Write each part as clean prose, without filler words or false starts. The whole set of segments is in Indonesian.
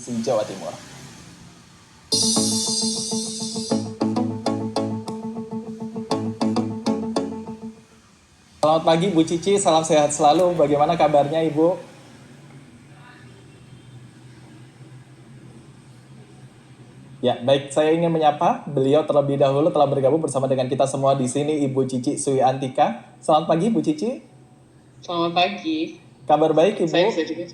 Jawa Timur. Selamat pagi Bu Cici, salam sehat selalu. Bagaimana kabarnya Ibu? Ya, baik. Saya ingin menyapa beliau terlebih dahulu telah bergabung bersama dengan kita semua di sini, Ibu Cici Sui Antika. Selamat pagi Bu Cici. Selamat pagi. Kabar baik Saya Ibu? bisa juga.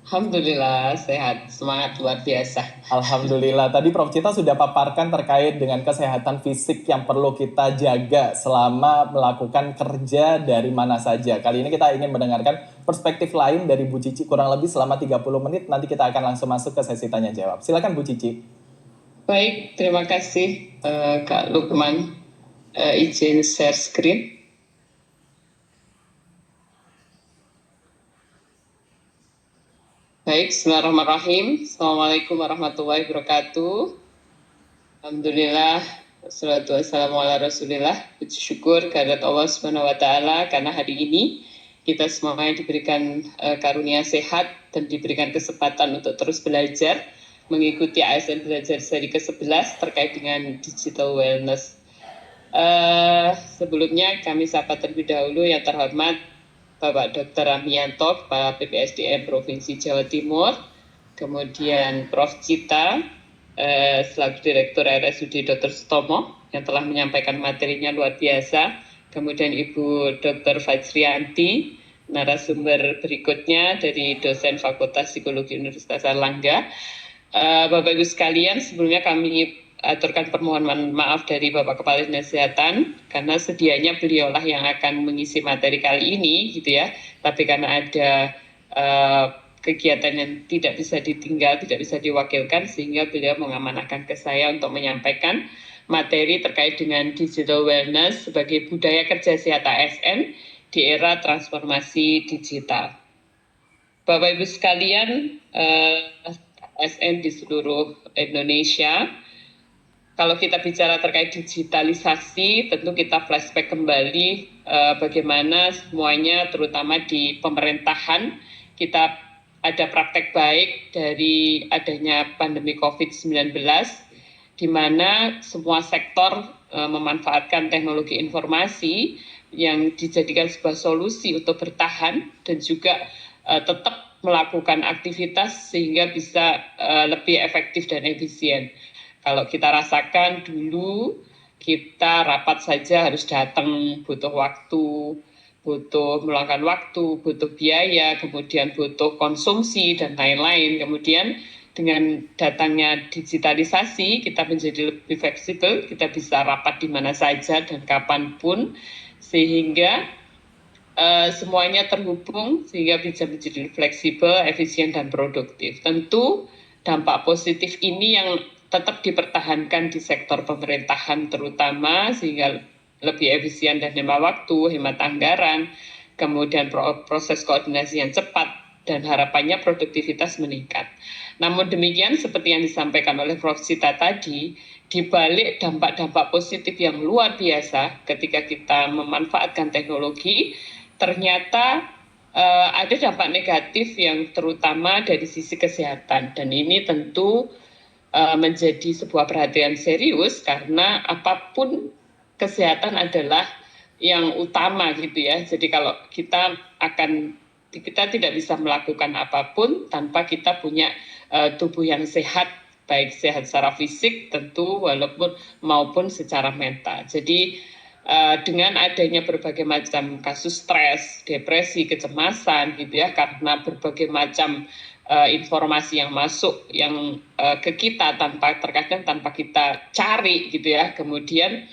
Alhamdulillah sehat, semangat luar biasa. Alhamdulillah. Tadi Prof. Cita sudah paparkan terkait dengan kesehatan fisik yang perlu kita jaga selama melakukan kerja dari mana saja. Kali ini kita ingin mendengarkan perspektif lain dari Bu Cici kurang lebih selama 30 menit. Nanti kita akan langsung masuk ke sesi tanya jawab. Silakan Bu Cici. Baik, terima kasih Kak Lukman. Izin share screen. Baik, bismillahirrahmanirrahim. Assalamualaikum warahmatullahi wabarakatuh. Alhamdulillah, wassalatu wassalamu ala rasulillah. Puji syukur kehadirat Allah Subhanahu wa Ta'ala karena hari ini kita semuanya diberikan karunia sehat dan diberikan kesempatan untuk terus belajar mengikuti ASN Belajar seri ke-11 terkait dengan digital wellness. Sebelumnya kami sapa terlebih dahulu yang terhormat Bapak Dr. Ramianto, Kepala PPSDM Provinsi Jawa Timur, kemudian Prof. Cita, selaku Direktur RSUD Dr. Sutomo, yang telah menyampaikan materinya luar biasa, kemudian Ibu Dr. Fajrianti, narasumber berikutnya dari dosen Fakultas Psikologi Universitas Airlangga. Bapak Ibu sekalian, sebelumnya kami aturkan permohonan maaf dari Bapak Kepala Dinas Kesehatan karena sedianya beliaulah yang akan mengisi materi kali ini gitu ya, tapi karena ada kegiatan yang tidak bisa ditinggal, tidak bisa diwakilkan, sehingga beliau mengamanahkan ke saya untuk menyampaikan materi terkait dengan digital wellness sebagai budaya kerja sehat ASN di era transformasi digital. Bapak Ibu sekalian, ASN di seluruh Indonesia, kalau kita bicara terkait digitalisasi, tentu kita flashback kembali bagaimana semuanya, terutama di pemerintahan, kita ada praktek baik dari adanya pandemi COVID-19, di mana semua sektor memanfaatkan teknologi informasi yang dijadikan sebuah solusi untuk bertahan dan juga tetap melakukan aktivitas sehingga bisa lebih efektif dan efisien. Kalau kita rasakan dulu, kita rapat saja harus datang, butuh waktu, butuh meluangkan waktu, butuh biaya, kemudian butuh konsumsi, dan lain-lain. Kemudian dengan datangnya digitalisasi, kita menjadi lebih fleksibel, kita bisa rapat di mana saja dan kapanpun, sehingga semuanya terhubung sehingga bisa menjadi fleksibel, efisien, dan produktif. Tentu dampak positif ini yang tetap dipertahankan di sektor pemerintahan terutama, sehingga lebih efisien dan hemat waktu, hemat anggaran, kemudian proses koordinasi yang cepat, dan harapannya produktivitas meningkat. Namun demikian, seperti yang disampaikan oleh Prof. Cita tadi, di balik dampak-dampak positif yang luar biasa ketika kita memanfaatkan teknologi, ternyata ada dampak negatif yang terutama dari sisi kesehatan, dan ini tentu menjadi sebuah perhatian serius karena apapun kesehatan adalah yang utama gitu ya. Jadi kalau kita tidak bisa melakukan apapun tanpa kita punya tubuh yang sehat, baik sehat secara fisik tentu maupun secara mental. Jadi dengan adanya berbagai macam kasus stres, depresi, kecemasan gitu ya, karena berbagai macam informasi yang masuk yang ke kita terkadang tanpa kita cari gitu ya, kemudian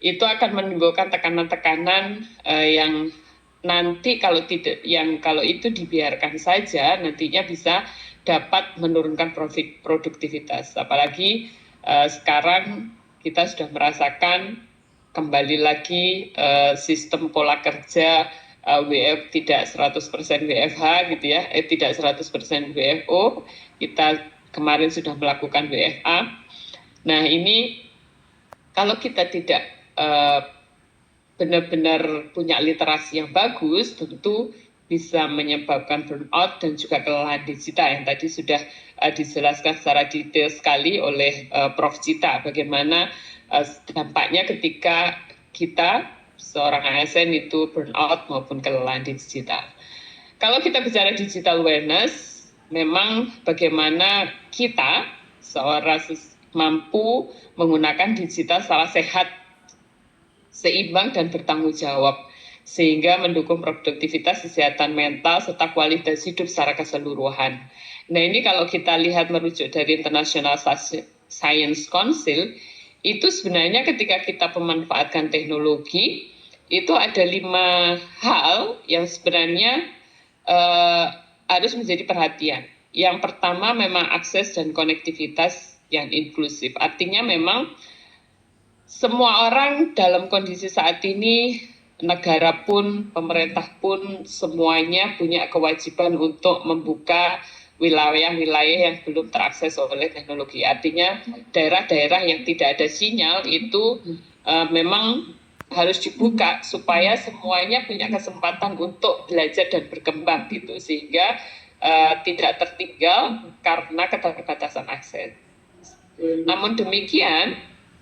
itu akan menimbulkan tekanan-tekanan yang nanti kalau itu dibiarkan saja nantinya bisa dapat menurunkan produktivitas. Apalagi sekarang kita sudah merasakan kembali lagi sistem pola kerja tidak 100% WFH gitu ya, tidak 100% WFO. Kita kemarin sudah melakukan WFA. Nah ini kalau kita tidak benar-benar punya literasi yang bagus, tentu bisa menyebabkan burnout dan juga kelelahan digital yang tadi sudah dijelaskan secara detail sekali oleh Prof. Cita, bagaimana dampaknya ketika kita seorang ASN itu burnout maupun kelelahan digital. Kalau kita bicara digital awareness, memang bagaimana kita seorang mampu menggunakan digital secara sehat, seimbang dan bertanggung jawab, sehingga mendukung produktivitas, kesehatan mental, serta kualitas hidup secara keseluruhan. Nah, ini kalau kita lihat merujuk dari International Science Council, itu sebenarnya ketika kita memanfaatkan teknologi, itu ada 5 hal yang sebenarnya harus menjadi perhatian. Yang pertama memang akses dan konektivitas yang inklusif. Artinya memang semua orang dalam kondisi saat ini, negara pun, pemerintah pun, semuanya punya kewajiban untuk membuka wilayah-wilayah yang belum terakses oleh teknologi. Artinya daerah-daerah yang tidak ada sinyal itu memang harus dibuka supaya semuanya punya kesempatan untuk belajar dan berkembang gitu, sehingga tidak tertinggal karena keterbatasan akses. Namun demikian,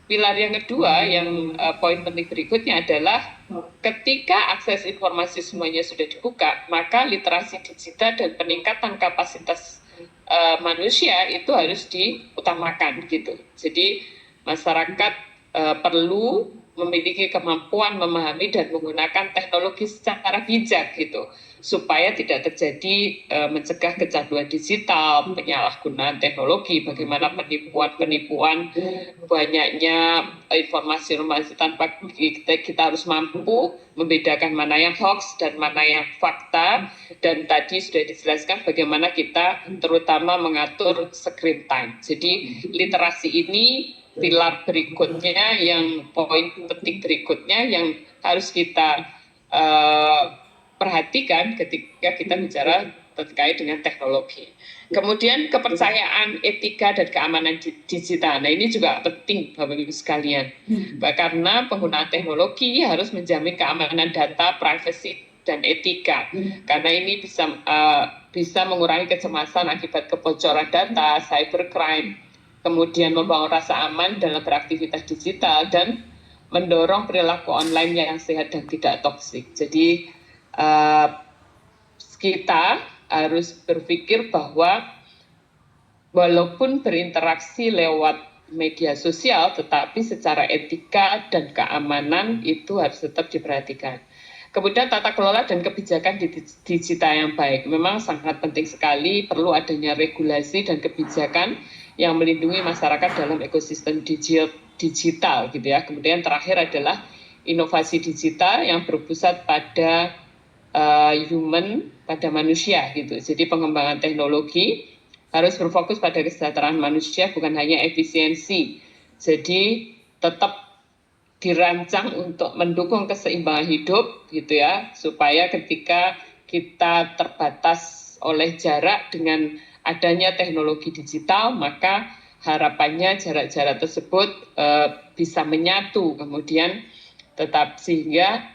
pilar yang kedua, yang poin penting berikutnya adalah ketika akses informasi semuanya sudah dibuka, maka literasi digital dan peningkatan kapasitas manusia itu harus diutamakan gitu. Jadi masyarakat perlu memiliki kemampuan memahami dan menggunakan teknologi secara bijak gitu, supaya tidak terjadi mencegah kecanduan digital, penyalahgunaan teknologi, bagaimana penipuan-penipuan, banyaknya informasi-informasi tanpa kita harus mampu membedakan mana yang hoax dan mana yang fakta, dan tadi sudah dijelaskan bagaimana kita terutama mengatur screen time. Jadi literasi ini pilar berikutnya, yang poin penting berikutnya yang harus kita perhatikan ketika kita bicara terkait dengan teknologi. Kemudian kepercayaan, etika, dan keamanan digital. Nah, ini juga penting Bapak Ibu sekalian. Karena penggunaan teknologi harus menjamin keamanan data, privasi, dan etika. Karena ini bisa mengurangi kecemasan akibat kebocoran data, cybercrime, kemudian membangun rasa aman dalam beraktivitas digital, dan mendorong perilaku online yang sehat dan tidak toksik. Jadi kita harus berpikir bahwa walaupun berinteraksi lewat media sosial, tetapi secara etika dan keamanan itu harus tetap diperhatikan. Kemudian tata kelola dan kebijakan digital yang baik. Memang sangat penting sekali, perlu adanya regulasi dan kebijakan yang melindungi masyarakat dalam ekosistem digital gitu ya. Kemudian terakhir adalah inovasi digital yang berpusat pada human, pada manusia gitu. Jadi pengembangan teknologi harus berfokus pada kesejahteraan manusia, bukan hanya efisiensi. Jadi tetap dirancang untuk mendukung keseimbangan hidup gitu ya, supaya ketika kita terbatas oleh jarak dengan adanya teknologi digital, maka harapannya jarak-jarak tersebut bisa menyatu, kemudian tetap, sehingga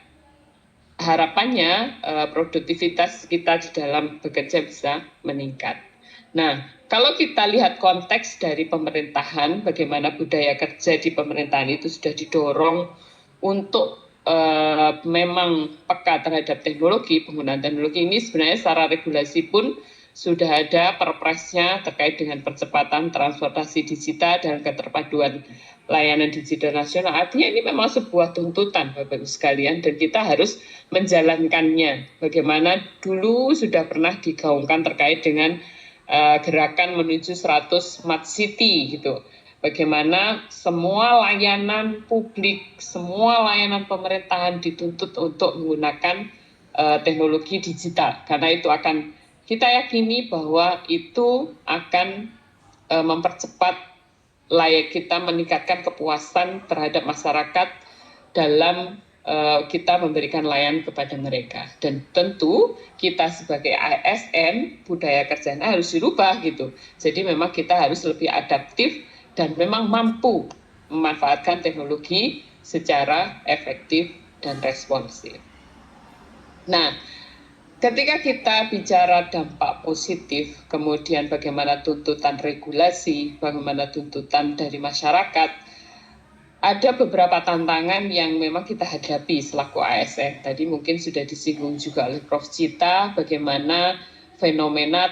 harapannya produktivitas kita di dalam bekerja bisa meningkat. Nah, kalau kita lihat konteks dari pemerintahan, bagaimana budaya kerja di pemerintahan itu sudah didorong untuk memang peka terhadap teknologi, penggunaan teknologi ini sebenarnya secara regulasi pun sudah ada perpresnya terkait dengan percepatan transportasi digital dan keterpaduan layanan digital nasional. Artinya ini memang sebuah tuntutan Bapak Ibu sekalian, dan kita harus menjalankannya. Bagaimana dulu sudah pernah digaungkan terkait dengan gerakan menuju 100 Smart City gitu. Bagaimana semua layanan publik, semua layanan pemerintahan dituntut untuk menggunakan teknologi digital. Karena itu akan, kita yakini bahwa itu akan mempercepat kita meningkatkan kepuasan terhadap masyarakat dalam kita memberikan layanan kepada mereka. Dan tentu kita sebagai ASN, budaya kerjanya harus dirubah gitu. Jadi memang kita harus lebih adaptif dan memang mampu memanfaatkan teknologi secara efektif dan responsif. Nah, Ketika kita bicara dampak positif, kemudian bagaimana tuntutan regulasi, bagaimana tuntutan dari masyarakat, ada beberapa tantangan yang memang kita hadapi selaku ASN. Tadi mungkin sudah disinggung juga oleh Prof. Cita, bagaimana fenomena